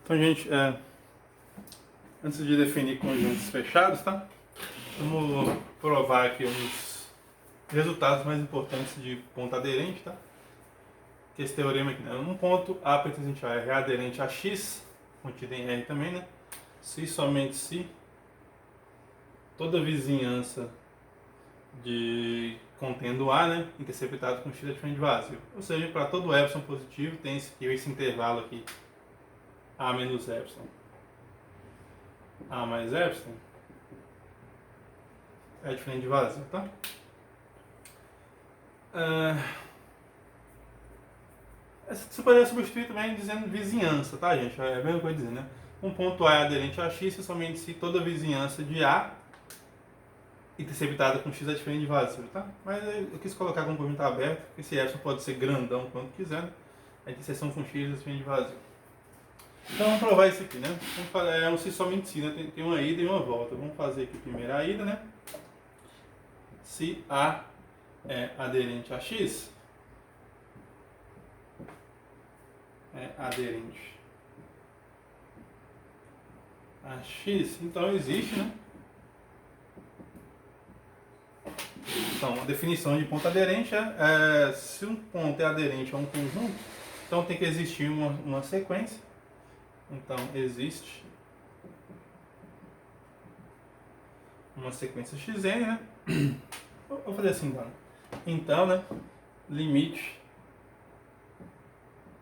Então, gente, antes de definir conjuntos fechados, tá? Vamos provar aqui uns resultados mais importantes de ponto aderente, tá? Que esse teorema aqui, né? Um ponto A pertencente a R é aderente a X, contido em R também, né? Se somente se toda vizinhança de contendo A, né, interceptado com X é diferente de vazio. Ou seja, para todo epsilon positivo tem esse intervalo aqui, A menos epsilon, A mais epsilon, é diferente de vazio, tá? Você poderia substituir também dizendo vizinhança, tá, gente? É a mesma coisa dizer, né? Um ponto A é aderente a X se somente se toda vizinhança de A interceptada com X é diferente de vazio, tá? Mas eu quis colocar como conjunto aberto, porque esse epsilon pode ser grandão quanto quiser, né? A interseção com X é diferente de vazio. Então vamos provar isso aqui, né? Vamos fazer, um se somente se, né? Tem uma ida e uma volta. Vamos fazer aqui primeiro a ida, né? Se A é aderente a X, é aderente a X, então existe, né? Então, a definição de ponto aderente é se um ponto é aderente a um conjunto, então tem que existir uma sequência. Então, existe uma sequência xn, né? Vou fazer assim, então. Então, né? Limite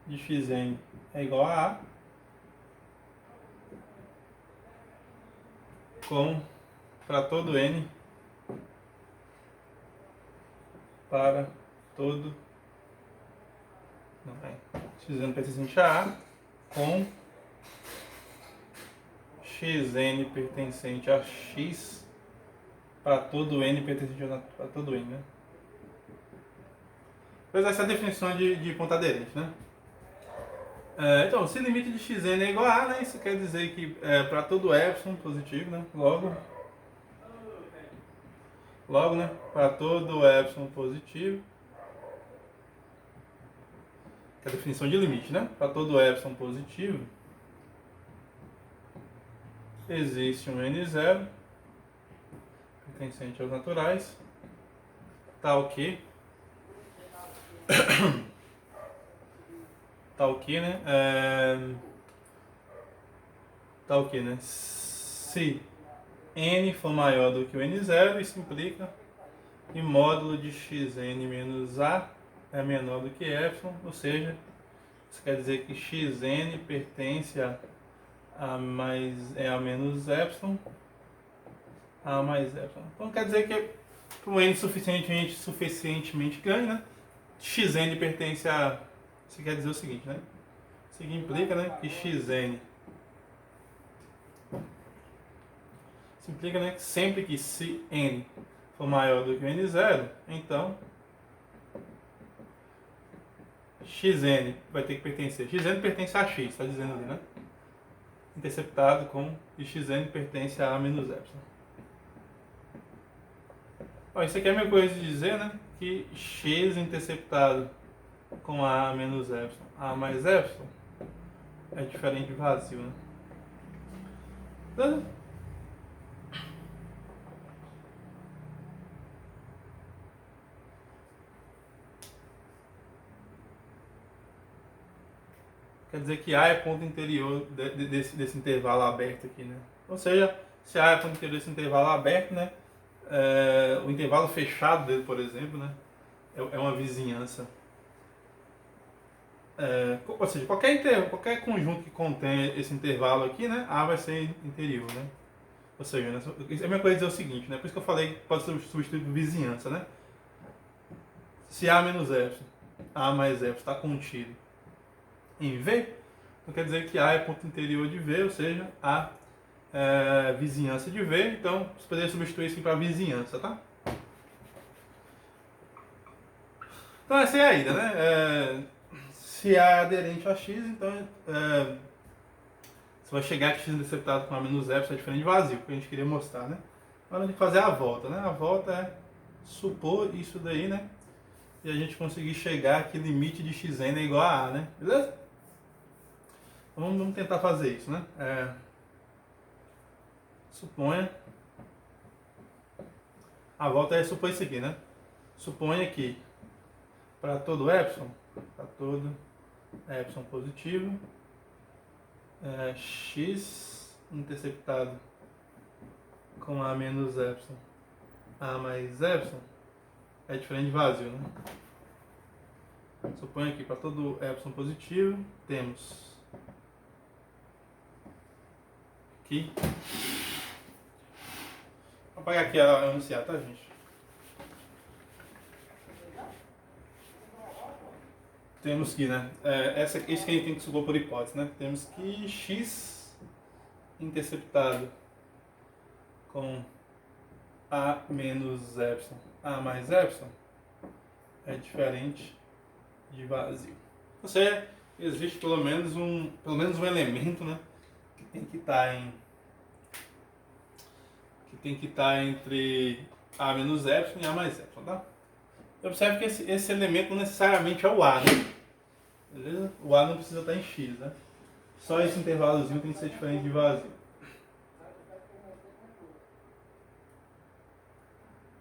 de xn é igual a A com para todo n para todo xn pertencente a A com xn pertencente a x para todo n pertencente a todo n, né? Pois essa é a definição de ponto aderente, né? Então, se o limite de xn é igual a A, né? Isso quer dizer que para todo epsilon positivo, né? Logo, né? Para todo epsilon positivo, que é a definição de limite, né? Para todo epsilon positivo, existe um n0 pertencente aos naturais, tal que, né? Se n for maior do que o n0, isso implica que módulo de xn menos a é menor do que epsilon, ou seja, isso quer dizer que xn pertence a menos epsilon, a mais epsilon. Então quer dizer que para um n suficientemente grande, né? Xn pertence a... Isso quer dizer o seguinte, né? Isso implica, né, que xn... Isso implica, né, que sempre que se n for maior do que o n0, então xn vai ter que pertencer. Xn pertence a x, está dizendo ali, né? Interceptado com e xn pertence a menos epsilon. Ó, isso aqui é a mesma coisa de dizer, né, que x interceptado com a menos epsilon, a mais epsilon, é diferente de vazio, né? Então, quer dizer que A é ponto interior desse intervalo aberto aqui, né? Ou seja, se A é ponto interior desse intervalo aberto, né? O intervalo fechado dele, por exemplo, né? É uma vizinhança. Ou seja, qualquer conjunto que contém esse intervalo aqui, né? A vai ser interior, né? Ou seja, né? A minha coisa é dizer o seguinte, né? Por isso que eu falei que pode ser substituído por vizinhança, né? Se A menos epsilon, A mais epsilon está contido em V, então quer dizer que A é ponto interior de V, ou seja, A é vizinhança de V, então você poderia substituir isso para vizinhança, tá? Então essa é a ida, né? Se A é aderente a X, então você vai chegar que X interceptado com A menos epsilon é diferente de vazio, que a gente queria mostrar, né? Agora tem que fazer a volta, né? A volta é supor isso daí, né? E a gente conseguir chegar que limite de xn é igual a A, né? Beleza? Vamos tentar fazer isso, né? Suponha... A volta é supor isso aqui, né? Suponha que para todo epsilon positivo, x interceptado com a menos epsilon, a mais epsilon, é diferente de vazio, né? Suponha que para todo epsilon positivo, temos aqui... Vou apagar aqui a enunciar, tá, gente? Temos que, né? Isso que a gente tem que supor por hipótese, né? Temos que x interceptado com a menos epsilon, a mais epsilon, é diferente de vazio. Ou seja, existe pelo menos um elemento, né? Que tem que estar entre a menos epsilon e a mais epsilon, tá? Observe que esse elemento não necessariamente é o A, né? Beleza? O A não precisa estar em X, né? Só esse intervalozinho tem que ser diferente de vazio.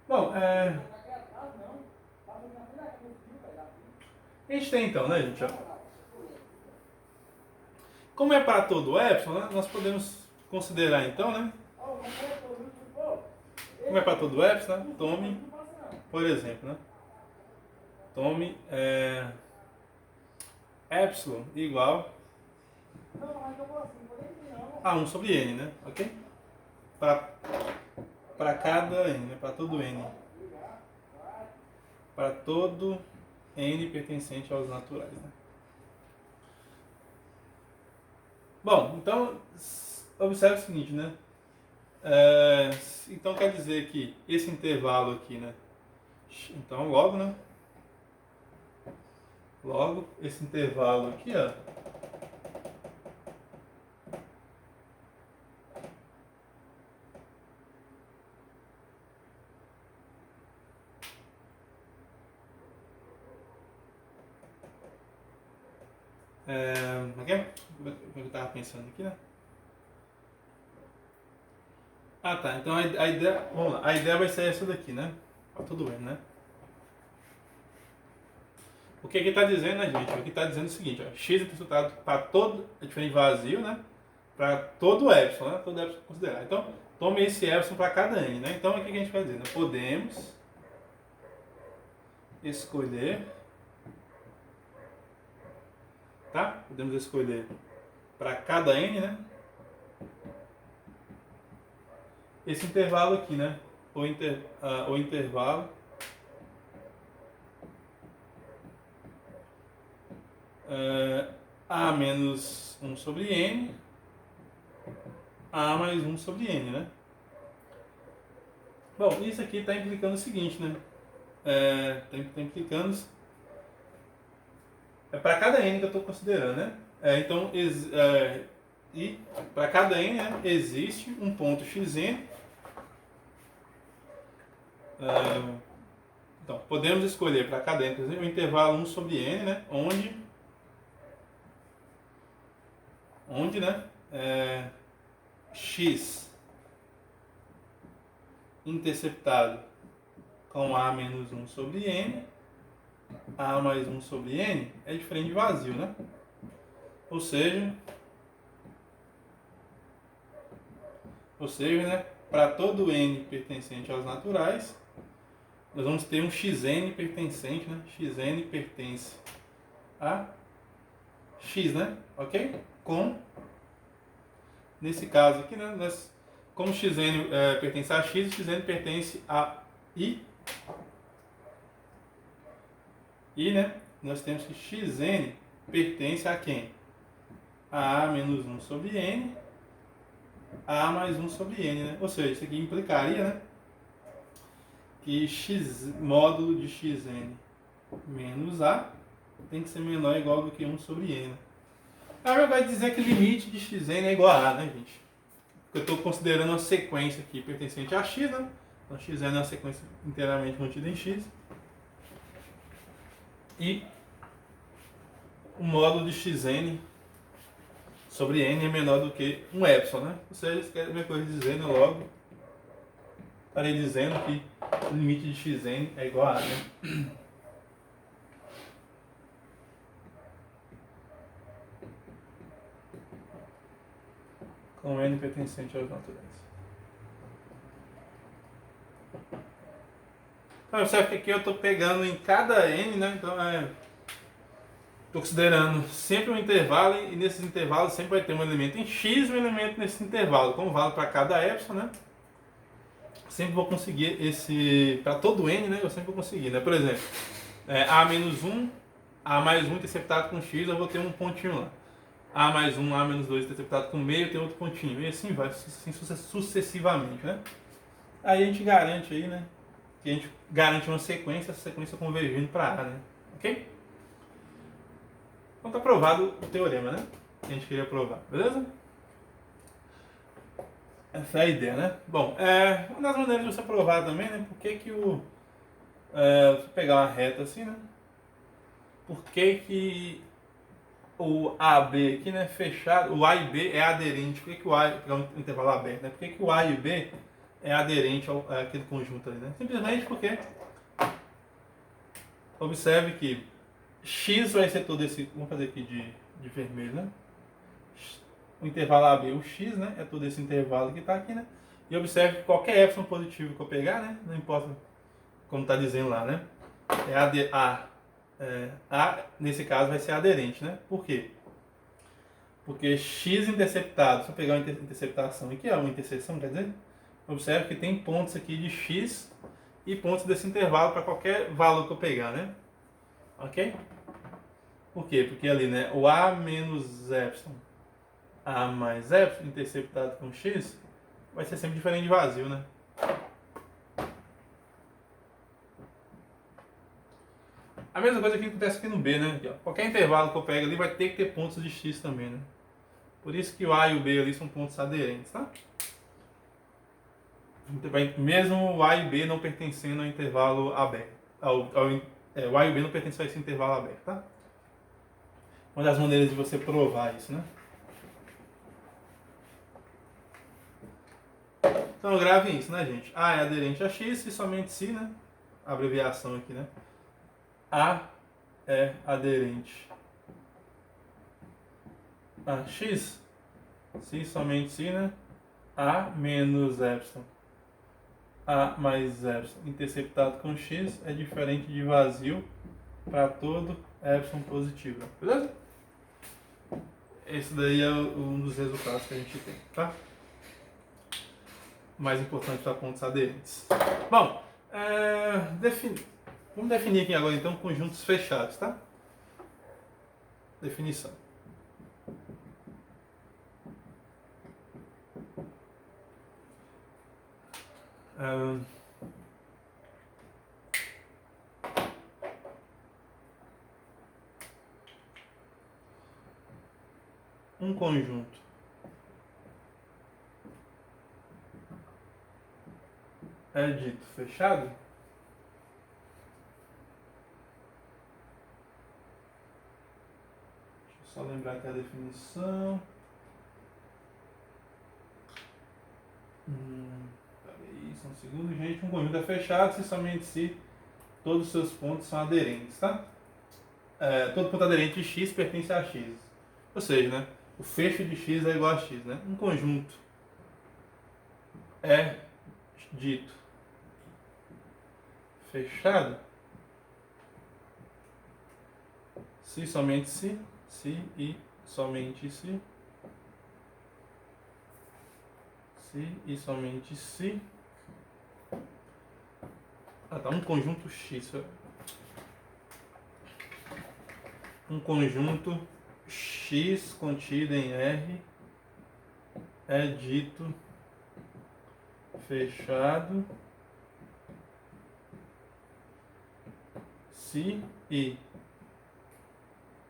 Bom, a gente tem então, né, gente? Como é para todo epsilon, né, nós podemos considerar então, né? Como é para todo epsilon, né, tome, por exemplo, né? Tome epsilon igual a 1 sobre n, né? Ok? Para cada n, né? Para todo n. Para todo n pertencente aos naturais, né? Bom, então, observe o seguinte, né? Então quer dizer que esse intervalo aqui, né? Então logo, né? Logo, esse intervalo aqui, ó. O que eu estava pensando aqui, né? Ah, tá. Então a ideia, vamos lá. A ideia vai ser essa daqui, né? Tá tudo bem, né? O que está dizendo, né, gente? O que está dizendo é o seguinte, ó, x é resultado para todo, é diferente de vazio, né? Para todo epsilon, né? Todo epsilon considerar. Então, tome esse epsilon para cada n, né? Então, o que a gente vai dizer? Né? Podemos escolher, tá? Podemos escolher para cada n, né? Esse intervalo aqui, né? O intervalo a menos 1 sobre n, a mais 1 sobre n, né? Bom, isso aqui está implicando o seguinte, né? Está implicando para cada n que eu estou considerando, né? Então, e para cada n, né, existe um ponto xn. Então, podemos escolher para cada n, por exemplo, o intervalo 1 sobre n, né? Onde, né? X interceptado com a menos 1 sobre n, a mais 1 sobre n é diferente de vazio, né? Ou seja, né, para todo n pertencente aos naturais, nós vamos ter um xn pertencente, né? Xn pertence a x, né? Ok? Nesse caso aqui, né? Como xn pertence a x, xn pertence a i. E, né? Nós temos que xn pertence a quem? A menos 1 sobre n, a mais 1 sobre n, né? Ou seja, isso aqui implicaria, né? Que módulo de xn menos a tem que ser menor ou igual do que 1 sobre n. Agora vai dizer que o limite de xn é igual a né, gente? Porque eu estou considerando uma sequência aqui pertencente a x, né? Então, xn é uma sequência inteiramente contida em x. E o módulo de xn sobre n é menor do que um epsilon, né? Ou seja, isso quer dizer coisa dizendo logo, estarei dizendo que o limite de xn é igual a A, né? Com n pertencente aos naturais. Então, observe que aqui eu estou pegando em cada n, né? Então, estou considerando sempre um intervalo e nesses intervalos sempre vai ter um elemento em x e um elemento nesse intervalo. Como vale para cada epsilon, né? Sempre vou conseguir esse... Para todo n, né? Eu sempre vou conseguir, né? Por exemplo, a menos 1, a mais 1 interceptado com x, eu vou ter um pontinho lá. A mais 1, A menos 2 interceptado com meio, tem outro pontinho. E assim vai, assim sucessivamente, né? Aí a gente garante aí, né? Que a gente garante uma sequência, essa sequência convergindo para A, né? Ok? Então tá provado o teorema, né? Que a gente queria provar, beleza? Essa é a ideia, né? Bom, uma das maneiras de você provar também, né? Por que você pegar uma reta assim, né? Por que o AB aqui, né, fechado, o A e B é aderente, por que o A é um intervalo aberto, né? Por que o A e B é aderente àquele conjunto ali, né? Simplesmente porque observe que X vai ser todo esse, vamos fazer aqui de vermelho, né? O intervalo AB, o X, né, é todo esse intervalo que está aqui, né? E observe que qualquer epsilon positivo que eu pegar, né, não importa como está dizendo lá, né? A, nesse caso, vai ser aderente, né? Por quê? Porque x interceptado, se eu pegar uma interceptação aqui, uma interseção, quer dizer, observe que tem pontos aqui de x e pontos desse intervalo para qualquer valor que eu pegar, né? Ok? Por quê? Porque ali, né, o A menos epsilon, A mais epsilon, interceptado com x, vai ser sempre diferente de vazio, né? A mesma coisa que acontece aqui no B, né? Aqui, ó. Qualquer intervalo que eu pego ali vai ter que ter pontos de x também, né? Por isso que o A e o B ali são pontos aderentes, tá? Mesmo o A e B não pertencendo ao intervalo aberto. O A e o B não pertencem a esse intervalo aberto, tá? Uma das maneiras de você provar isso, né? Então gravem isso, né, gente? A é aderente a x e somente se, né? A abreviação aqui, né? A é aderente a x, se somente se, né? A menos epsilon, A mais epsilon interceptado com x é diferente de vazio para todo epsilon positivo, beleza? Esse daí é um dos resultados que a gente tem, tá? Mais importante para pontos aderentes. Bom, vamos definir aqui agora então conjuntos fechados, tá? Definição. Um conjunto é dito fechado só lembrar aqui a definição. Peraí, só um segundo, gente. Um conjunto é fechado se somente se todos os seus pontos são aderentes, tá? Todo ponto aderente de x pertence a x. Ou seja, né, o fecho de x é igual a x, né? Um conjunto é dito fechado se somente se e somente se e somente se um conjunto x, um conjunto x contido em R é dito fechado se e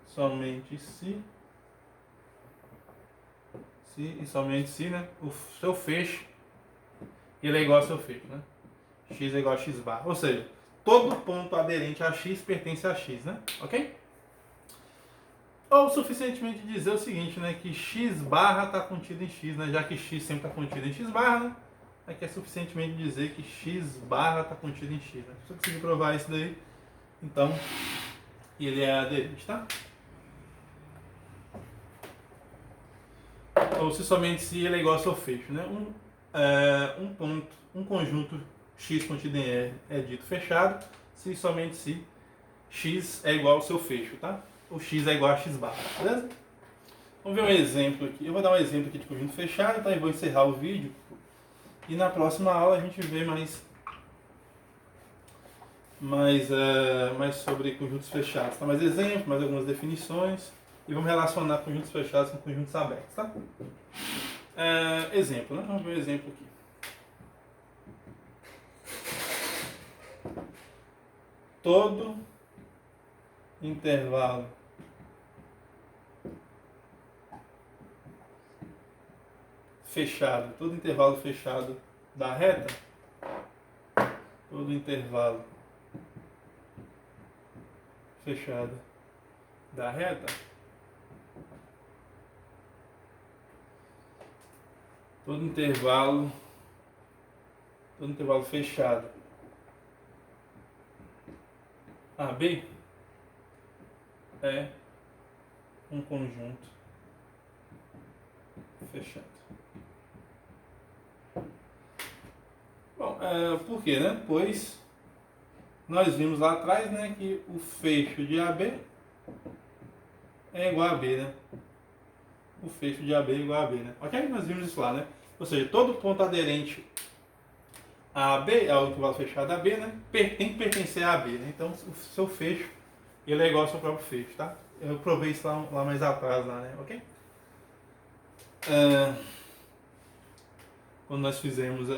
somente se e somente se, né, o seu fecho ele é igual ao seu fecho, né? X é igual a x bar, ou seja, todo ponto aderente a x pertence a x, né? Ok? Ou suficientemente dizer o seguinte, né? Que x barra está contido em x, né? Já que x sempre está contido em x barra, né? Aqui é suficientemente dizer que x barra está contido em x, né? Se eu conseguir provar isso daí, então ele é aderente, tá? Ou se somente se ele é igual ao seu fecho, né? Um conjunto x contido em R é dito fechado, se somente se x é igual ao seu fecho, tá? O x é igual a x barra, beleza? Vamos ver um exemplo aqui. Eu vou dar um exemplo aqui de conjunto fechado, então eu vou encerrar o vídeo. E na próxima aula a gente vê mais sobre conjuntos fechados. Tá? Mais exemplos, mais algumas definições. E vamos relacionar conjuntos fechados com conjuntos abertos, tá? Exemplo, né? Vamos ver um exemplo aqui. Todo intervalo fechado, todo intervalo fechado da reta, todo intervalo fechado da reta, todo intervalo fechado AB é um conjunto fechado. Bom, por quê, né? Pois nós vimos lá atrás, né, que o fecho de AB é igual a B, né? O fecho de AB é igual a B, né? Ok? Nós vimos isso lá, né? Ou seja, todo ponto aderente a AB, ao intervalo fechado AB, né? Tem que pertencer a AB, né? Então, o seu fecho, ele é igual ao seu próprio fecho, tá? Eu provei isso lá mais atrás, lá, né? Ok? Quando nós fizemos...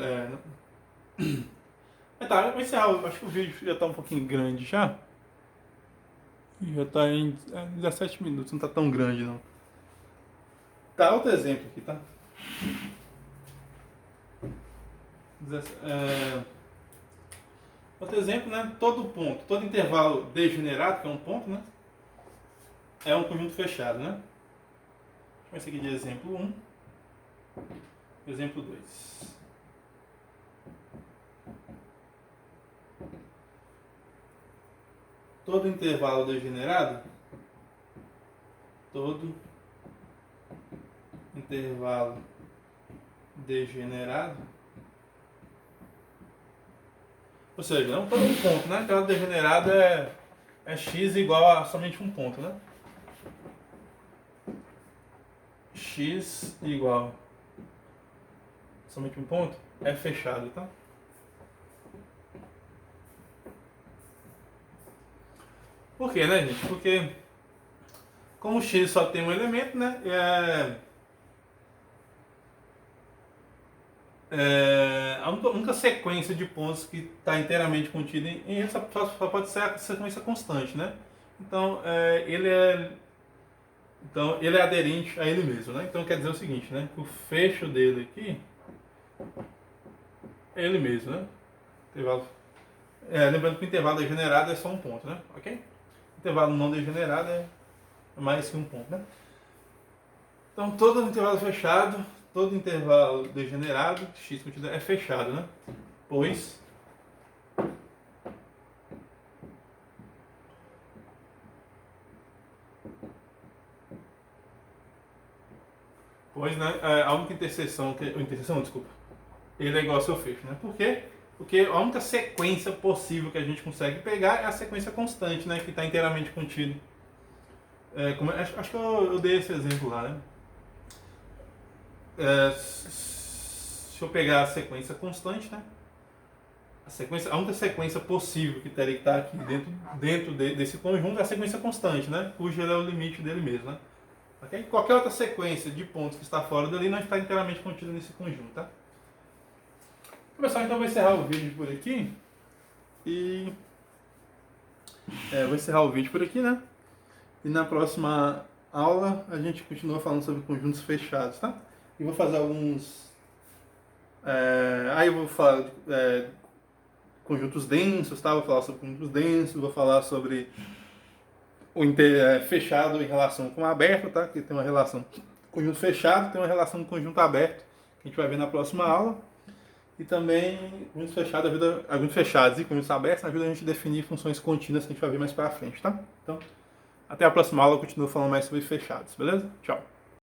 tá, eu vou encerrar. Acho que o vídeo já tá um pouquinho grande já. Já tá em 17 minutos, não tá tão grande não. Tá, outro exemplo aqui, tá? Outro exemplo, né? Todo ponto, todo intervalo degenerado, que é um ponto, né? É um conjunto fechado, né? Deixa eu ver esse aqui de exemplo 1. Exemplo 2. Todo intervalo degenerado, ou seja, não todo um ponto, né? Intervalo degenerado é x igual a somente um ponto, né? X igual a somente um ponto é fechado, tá? Por quê, né, gente? Porque como x só tem um elemento, né? A única sequência de pontos que está inteiramente contida em ele só pode ser a sequência constante, né? Então, ele é aderente a ele mesmo, né? Então quer dizer o seguinte, né? O fecho dele aqui é ele mesmo, né? Lembrando que o intervalo degenerado é só um ponto, né? Ok? O intervalo não degenerado é mais que um ponto, né? Então todo intervalo fechado, todo intervalo degenerado, x é fechado, né? Pois né, a única interseção, desculpa, ele é igual ao seu fecho, né? Por quê? Porque a única sequência possível que a gente consegue pegar é a sequência constante, né? Que está inteiramente contido. Acho que eu dei esse exemplo lá, né? Se eu pegar a sequência constante, né? A única sequência possível que teria que estar aqui dentro desse conjunto é a sequência constante, né? Cujo ele é o limite dele mesmo, né? Okay? Qualquer outra sequência de pontos que está fora dali não está inteiramente contida nesse conjunto, tá? Pessoal, então eu vou encerrar o vídeo por aqui. E vou encerrar o vídeo por aqui, né? E na próxima aula a gente continua falando sobre conjuntos fechados, tá? E vou fazer alguns... aí eu vou falar de conjuntos densos, tá? Vou falar sobre conjuntos densos, vou falar sobre fechado em relação com o aberto, tá? Que tem uma relação conjunto fechado, tem uma relação com conjunto aberto, que a gente vai ver na próxima aula. E também conjuntos fechados e conjuntos abertos ajudam a gente a definir funções contínuas que a gente vai ver mais pra frente, tá? Então, até a próxima aula eu continuo falando mais sobre fechados, beleza? Tchau!